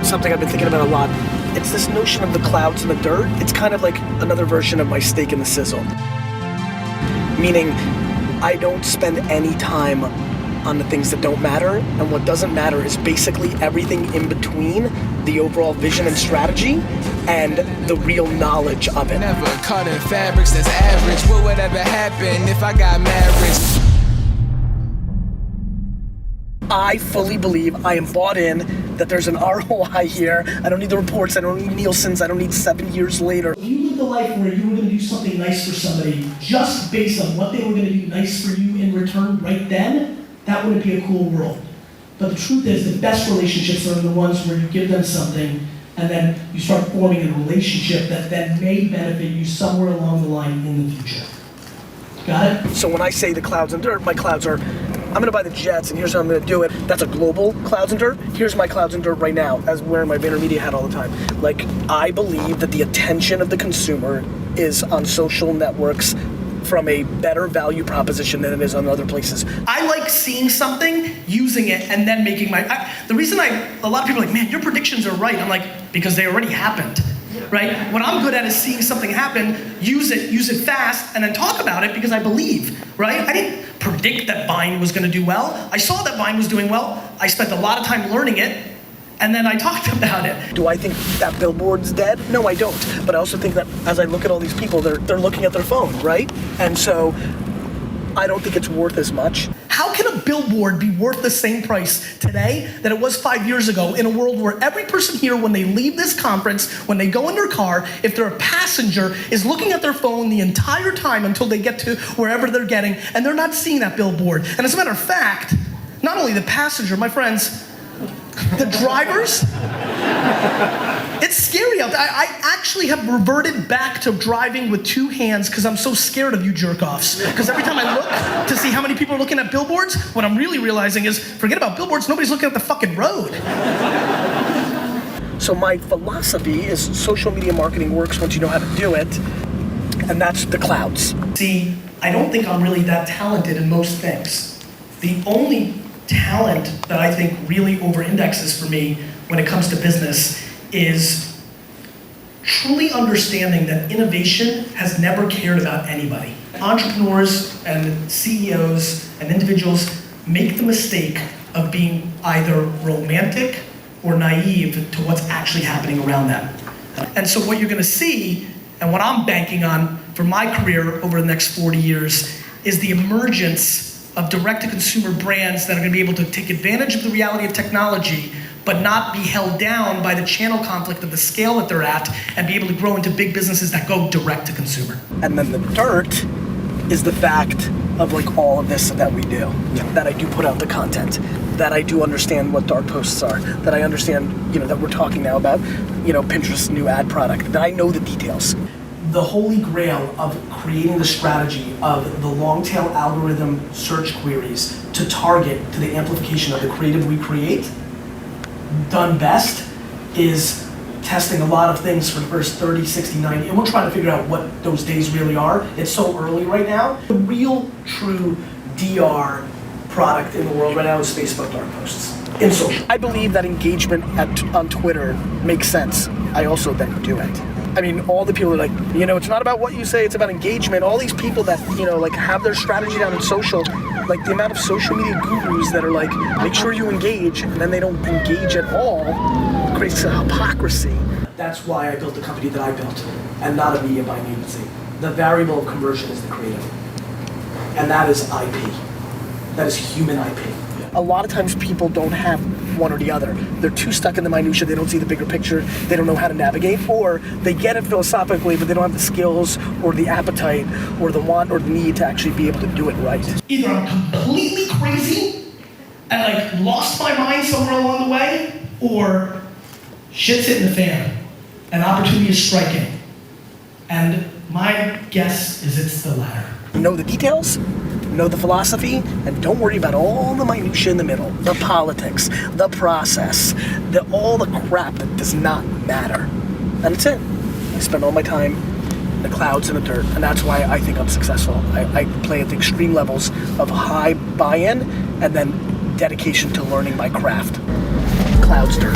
Something I've been thinking about a lot. It's this notion of the clouds and the dirt. It's kind of like another version of my steak and the sizzle. Meaning, I don't spend any time on the things that don't matter, and what doesn't matter is basically everything in between the overall vision and strategy and the real knowledge of it. Never cutting fabrics that's average. What would ever happen if I got married? I fully believe, I am bought in, that there's an ROI here. I don't need the reports, I don't need Nielsen's, I don't need 7 years later. If you lived a life where you were gonna do something nice for somebody just based on what they were gonna do nice for you in return right then, that wouldn't be a cool world. But the truth is, the best relationships are the ones where you give them something and then you start forming a relationship that then may benefit you somewhere along the line in the future. Got it? So when I say the clouds and dirt, my clouds are, I'm gonna buy the jets and here's how I'm gonna do it. That's a global clouds and dirt. Here's my clouds and dirt right now, as wearing my Vaynermedia hat all the time. Like, I believe that the attention of the consumer is on social networks from a better value proposition than it is on other places. I like seeing something, using it, and then making the reason a lot of people are like, man, your predictions are right. I'm like, because they already happened. Right? What I'm good at is seeing something happen, use it fast, and then talk about it because I believe, right? I didn't predict that Vine was gonna do well. I saw that Vine was doing well. I spent a lot of time learning it, and then I talked about it. Do I think that billboard's dead? No, I don't. But I also think that as I look at all these people, they're looking at their phone, right? And so I don't think it's worth as much. How can a billboard be worth the same price today that it was 5 years ago in a world where every person here, when they leave this conference, when they go in their car, if they're a passenger, is looking at their phone the entire time until they get to wherever they're getting, and they're not seeing that billboard. And as a matter of fact, not only the passenger, my friends, the drivers, it's scary out there. I actually have reverted back to driving with two hands because I'm so scared of you jerk-offs. Because every time I look to see how many people are looking at billboards, what I'm really realizing is, forget about billboards, nobody's looking at the fucking road. So my philosophy is social media marketing works once you know how to do it, and that's the clouds. See, I don't think I'm really that talented in most things. The only talent that I think really over-indexes for me when it comes to business is truly understanding that innovation has never cared about anybody. Entrepreneurs and CEOs and individuals make the mistake of being either romantic or naive to what's actually happening around them. And so what you're gonna see, and what I'm banking on for my career over the next 40 years, is the emergence of direct-to-consumer brands that are gonna be able to take advantage of the reality of technology, but not be held down by the channel conflict of the scale that they're at, and be able to grow into big businesses that go direct-to-consumer. And then the dirt is the fact of like all of this that we do, that I do put out the content, that I do understand what dark posts are, that I understand, that we're talking now about, Pinterest's new ad product, that I know the details. The holy grail of creating the strategy of the long tail algorithm search queries to target to the amplification of the creative we create, done best, is testing a lot of things for the first 30, 60, 90, and we're trying to figure out what those days really are. It's so early right now. The real, true DR product in the world right now is Facebook dark posts in social. I believe that engagement on Twitter makes sense. I also then do it. I mean, all the people are like, it's not about what you say, it's about engagement. All these people that, have their strategy down in social, like the amount of social media gurus that are like, make sure you engage, and then they don't engage at all, creates a hypocrisy. That's why I built the company that I built, and not a media buying agency. The variable of conversion is the creative, and that is IP. That is human IP. A lot of times people don't have one or the other. They're too stuck in the minutia, they don't see the bigger picture, they don't know how to navigate, or they get it philosophically, but they don't have the skills or the appetite or the want or the need to actually be able to do it right. Either I'm completely crazy and lost my mind somewhere along the way, or shit's hitting the fan and opportunity is striking. And my guess is it's the latter. Know the details, know the philosophy, and don't worry about all the minutia in the middle, the politics, the process, all the crap that does not matter. And that's it. I spend all my time in the clouds and the dirt, and that's why I think I'm successful. I play at the extreme levels of high buy-in and then dedication to learning my craft. Clouds, dirt.